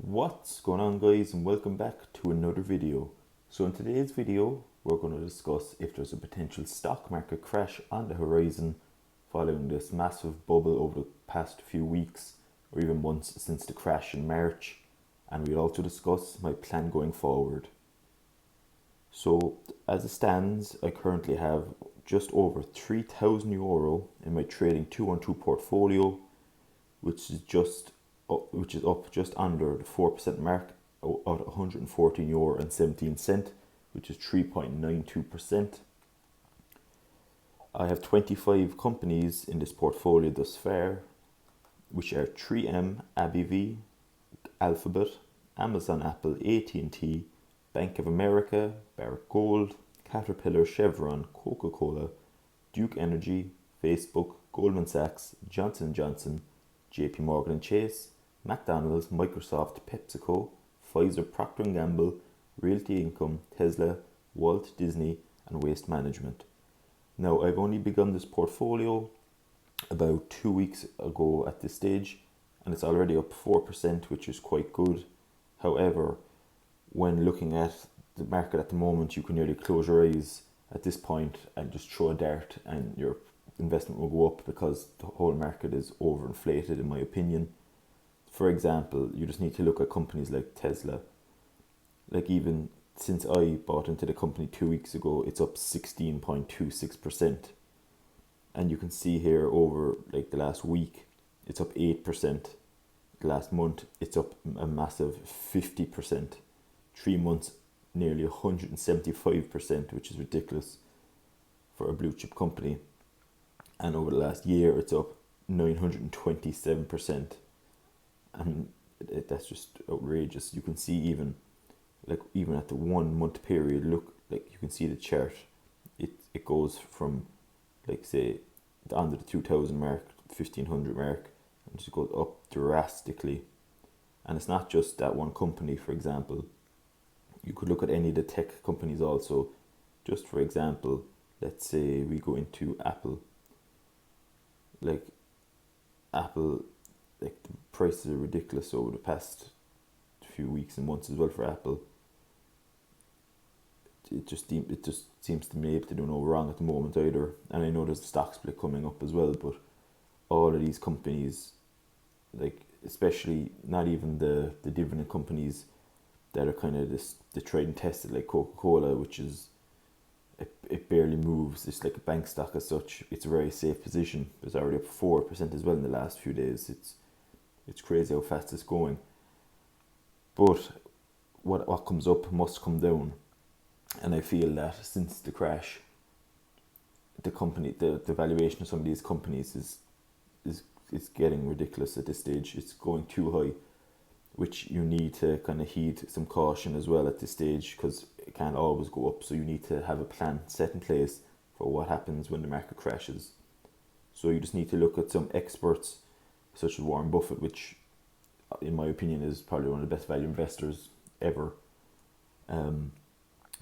What's going on, guys, and welcome back to another video. So in today's video we're going to discuss if there's a potential stock market crash on the horizon following this massive bubble over the past few weeks or even months since the crash in March, and we'll also discuss my plan going forward. So as it stands, I currently have just over €3,000 in my trading 2-on-2 portfolio, which is up just under the 4% mark at €114.17, which is 3.92%. I have 25 companies in this portfolio thus far, which are 3M, AbbVie, Alphabet, Amazon, Apple, AT&T, Bank of America, Barrick Gold, Caterpillar, Chevron, Coca-Cola, Duke Energy, Facebook, Goldman Sachs, Johnson & Johnson, JP Morgan & Chase, McDonald's, Microsoft, PepsiCo, Pfizer, Procter & Gamble, Realty Income, Tesla, Walt Disney, and Waste Management. Now, I've only begun this portfolio about 2 weeks ago at this stage, and it's already up 4%, which is quite good. However, when looking at the market at the moment, you can nearly close your eyes at this point and just throw a dart and your investment will go up because the whole market is overinflated, in my opinion. For example, you just need to look at companies like Tesla. Like, even since I bought into the company 2 weeks ago, it's up 16.26%. And you can see here over like the last week, it's up 8%. The last month, it's up a massive 50%. 3 months, nearly 175%, which is ridiculous for a blue chip company. And over the last year, it's up 927%. And that's just outrageous. You can see even at the 1 month period, look, like you can see the chart. It goes from, like, say, under the 2000 mark, 1500 mark, and just goes up drastically. And it's not just that one company. For example, you could look at any of the tech companies also. Just for example, let's say we go into Apple. Like Apple, like the prices are ridiculous over the past few weeks and months as well for Apple. It just seems to me to do no wrong at the moment either. And I know there's a stock split coming up as well, but all of these companies, like especially not even the dividend companies that are kind of the tried and tested, like Coca-Cola, which is it barely moves. It's like a bank stock as such. It's a very safe position. It's already up 4% as well in the last few days. It's crazy how fast it's going. But what comes up must come down. And I feel that since the crash, the valuation of some of these companies is getting ridiculous at this stage. It's going too high, which you need to kind of heed some caution as well at this stage, because it can't always go up. So you need to have a plan set in place for what happens when the market crashes. So you just need to look at some experts such as Warren Buffett, which in my opinion is probably one of the best value investors ever.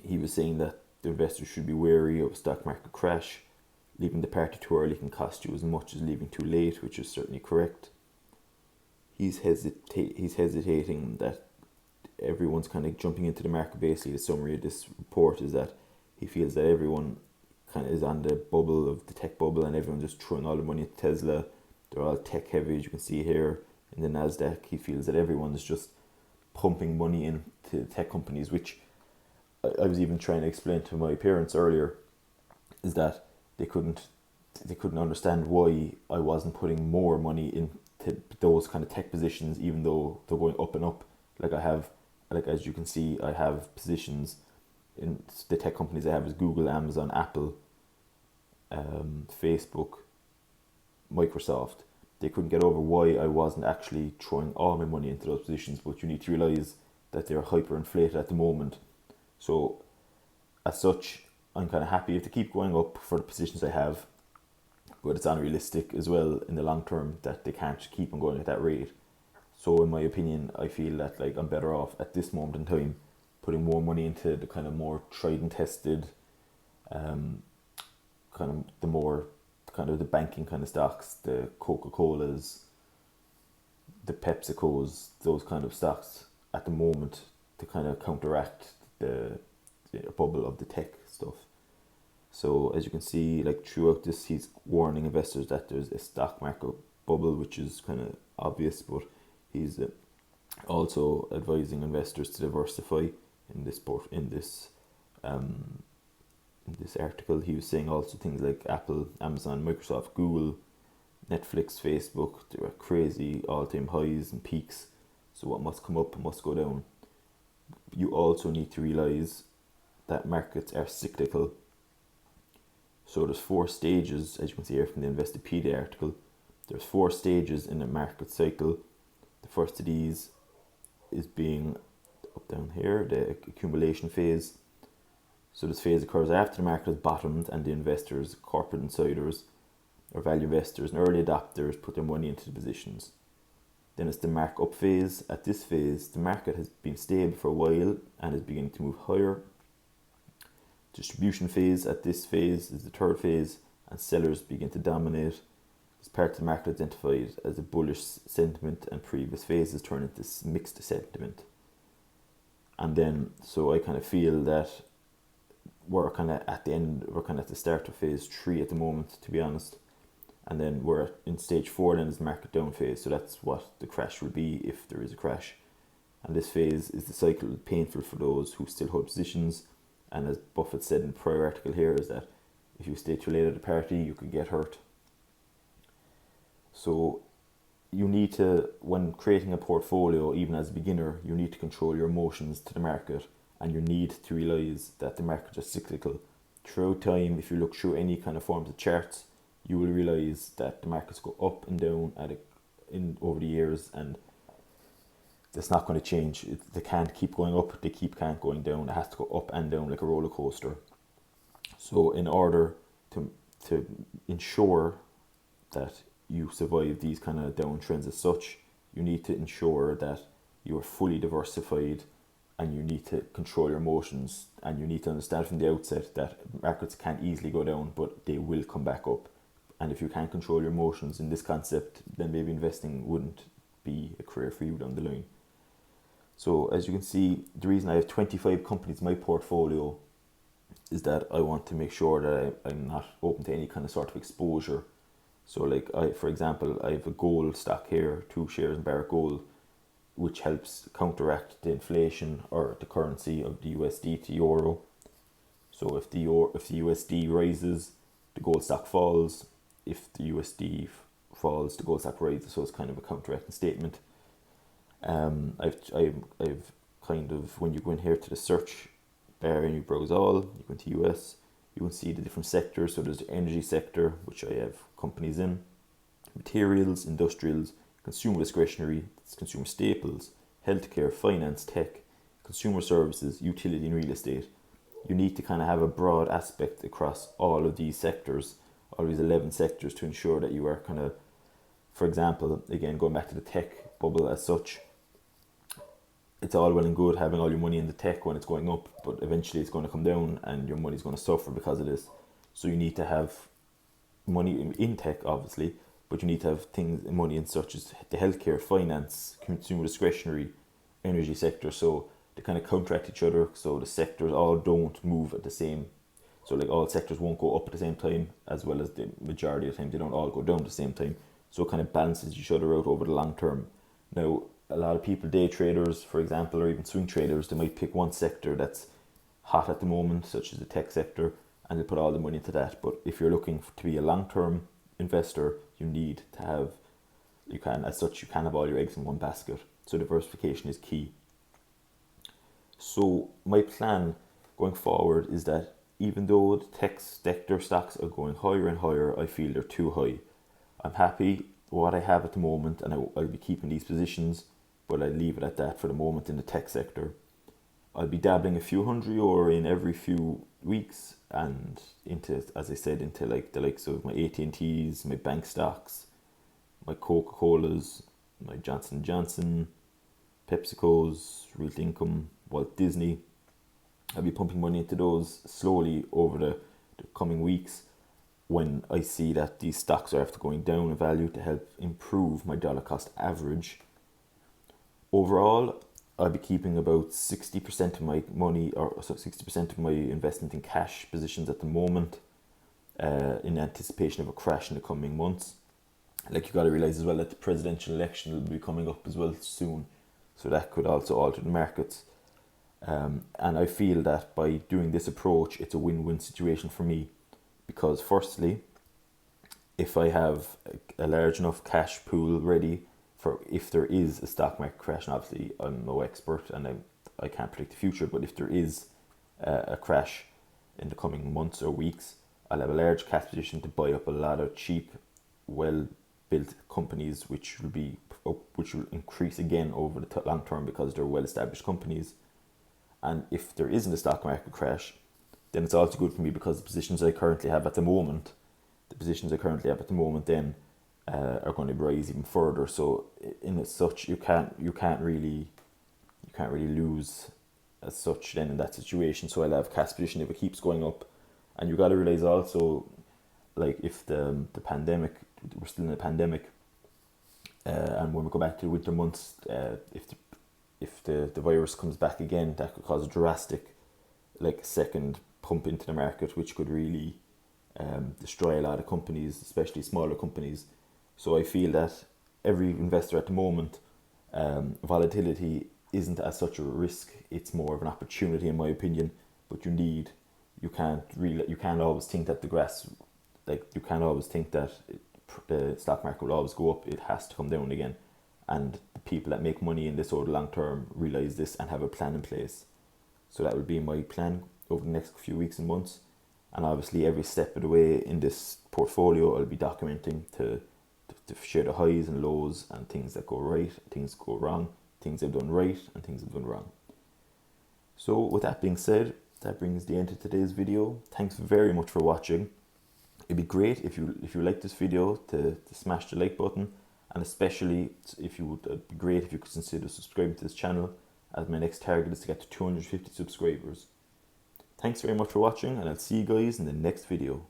He was saying that the investors should be wary of a stock market crash. Leaving the party too early can cost you as much as leaving too late, which is certainly correct. He's hesitating that everyone's kind of jumping into the market. Basically, the summary of this report is that he feels that everyone kind of is on the bubble of the tech bubble, and everyone's just throwing all the money at Tesla. They're all tech heavy, as you can see here in the Nasdaq. He feels that everyone's just pumping money into tech companies, which I was even trying to explain to my parents earlier, is that they couldn't understand why I wasn't putting more money into those kind of tech positions, even though they're going up and up. Like I have, like as you can see, I have positions in the tech companies. I have is Google, Amazon, Apple, Facebook, Microsoft. They couldn't get over why I wasn't actually throwing all my money into those positions, but you need to realise that they're hyperinflated at the moment. So as such, I'm kind of happy if they keep going up for the positions I have, but it's unrealistic as well in the long term that they can't keep on going at that rate. So in my opinion, I feel that like I'm better off at this moment in time putting more money into the kind of more tried and tested, kind of the more kind of the banking kind of stocks, the Coca-Colas, the PepsiCos, those kind of stocks. at the moment to kind of counteract the bubble of the tech stuff. So as you can see, like throughout this, he's warning investors that there's a stock market bubble, which is kind of obvious, but he's also advising investors to diversify in this article. He was saying also things like Apple, Amazon, Microsoft, Google, Netflix, Facebook, they were crazy all-time highs and peaks. So what must come up must go down. You also need to realize that markets are cyclical. So there's 4 stages, as you can see here from the Investopedia article. There's 4 stages in a market cycle. The first of these is being up down here, the accumulation phase. So this phase occurs after the market has bottomed and the investors, corporate insiders, or value investors and early adopters put their money into the positions. Then it's the mark up phase. At this phase, the market has been stable for a while and is beginning to move higher. Distribution phase. At this phase is the third phase, and sellers begin to dominate. This part of the market identified as a bullish sentiment, and previous phases turn into mixed sentiment. And then, so I kind of feel that we're kind of at the start of phase 3 at the moment, to be honest. And then we're in stage 4, then is the market down phase. So that's what the crash will be if there is a crash. And this phase is the cycle painful for those who still hold positions. And as Buffett said in the prior article here, is that if you stay too late at the party, you could get hurt. So you need to, when creating a portfolio, even as a beginner, you need to control your emotions to the market, and you need to realize that the market is cyclical. Throughout time, if you look through any kind of forms of charts, you will realize that the markets go up and down over the years, and that's not going to change. They can't keep going up, they can't going down. It has to go up and down like a roller coaster. So in order to ensure that you survive these kind of downtrends as such, you need to ensure that you are fully diversified, and you need to control your emotions, and you need to understand from the outset that markets can easily go down, but they will come back up. And if you can't control your emotions in this concept, then maybe investing wouldn't be a career for you down the line. So as you can see, the reason I have 25 companies in my portfolio is that I want to make sure that I'm not open to any kind of sort of exposure. So like for example, I have a gold stock here, 2 shares in Barrick Gold, which helps counteract the inflation or the currency of the USD to euro. So if the USD rises, the gold stock falls. If the USD falls, the gold stock rises. So it's kind of a counteracting statement. I've kind of, when you go in here to the search bar and you browse all, you go into US, you can see the different sectors. So there's the energy sector, which I have companies in, materials, industrials, consumer discretionary, consumer staples, healthcare, finance, tech, consumer services, utility and real estate. You need to kind of have a broad aspect across all of these sectors, all these 11 sectors, to ensure that you are kind of, for example, again, going back to the tech bubble as such, it's all well and good having all your money in the tech when it's going up, but eventually it's going to come down and your money's going to suffer because of this. So you need to have money in tech, obviously, but you need to have money in such as the healthcare, finance, consumer discretionary, energy sector. So they kind of counteract each other. So the sectors all don't move at the same. So like all sectors won't go up at the same time, as well as the majority of the time they don't all go down at the same time. So it kind of balances each other out over the long term. Now, a lot of people, day traders, for example, or even swing traders, they might pick one sector that's hot at the moment, such as the tech sector, and they put all the money into that. But if you're looking to be a long-term investor, you need to have, you can't have all your eggs in one basket. So diversification is key. So my plan going forward is that even though the tech sector stocks are going higher and higher, I feel they're too high. I'm happy with what I have at the moment, and I'll be keeping these positions, but I leave it at that for the moment in the tech sector. I'll be dabbling a few €100 in every few weeks, and into, as I said, into like the likes of my AT&Ts, my bank stocks, my Coca-Colas, my Johnson & Johnson, PepsiCo's, Real Income, Walt Disney. I'll be pumping money into those slowly over the coming weeks when I see that these stocks are after going down in value to help improve my dollar cost average. Overall, I'll be keeping about 60% of my money, or so 60% of my investment in cash positions at the moment, in anticipation of a crash in the coming months. Like, you got to realize as well that the presidential election will be coming up as well soon, so that could also alter the markets. And I feel that by doing this approach, it's a win-win situation for me, because firstly, if I have a large enough cash pool ready for if there is a stock market crash, and obviously I'm no expert and I can't predict the future, but if there is a crash in the coming months or weeks, I'll have a large cash position to buy up a lot of cheap, well-built companies, which will increase again over the long term because they're well-established companies. And if there isn't a stock market crash, then it's also good for me, because the positions I currently have at the moment, then are going to rise even further. So in as such, you can't really lose as such then in that situation. So I'll have cash position if it keeps going up. And you got to realize also, like, if the pandemic, we're still in a pandemic, and when we go back to the winter months, if the virus comes back again, that could cause a drastic, like, second pump into the market, which could really destroy a lot of companies, especially smaller companies. So I feel that every investor at the moment, volatility isn't as such a risk. It's more of an opportunity, in my opinion. But you can't always think that you can't always think that the stock market will always go up. It has to come down again. And the people that make money in this over the long term realize this and have a plan in place. So that would be my plan over the next few weeks and months. And obviously every step of the way in this portfolio, I'll be documenting to share the highs and lows, and things that go right, things go wrong, things I've done right and things I've done wrong. So with that being said, that brings the end to today's video. Thanks very much for watching. It'd be great if you like this video to smash the like button, and especially it'd be great if you could consider subscribing to this channel, as my next target is to get to 250 subscribers. Thanks very much for watching, and I'll see you guys in the next video.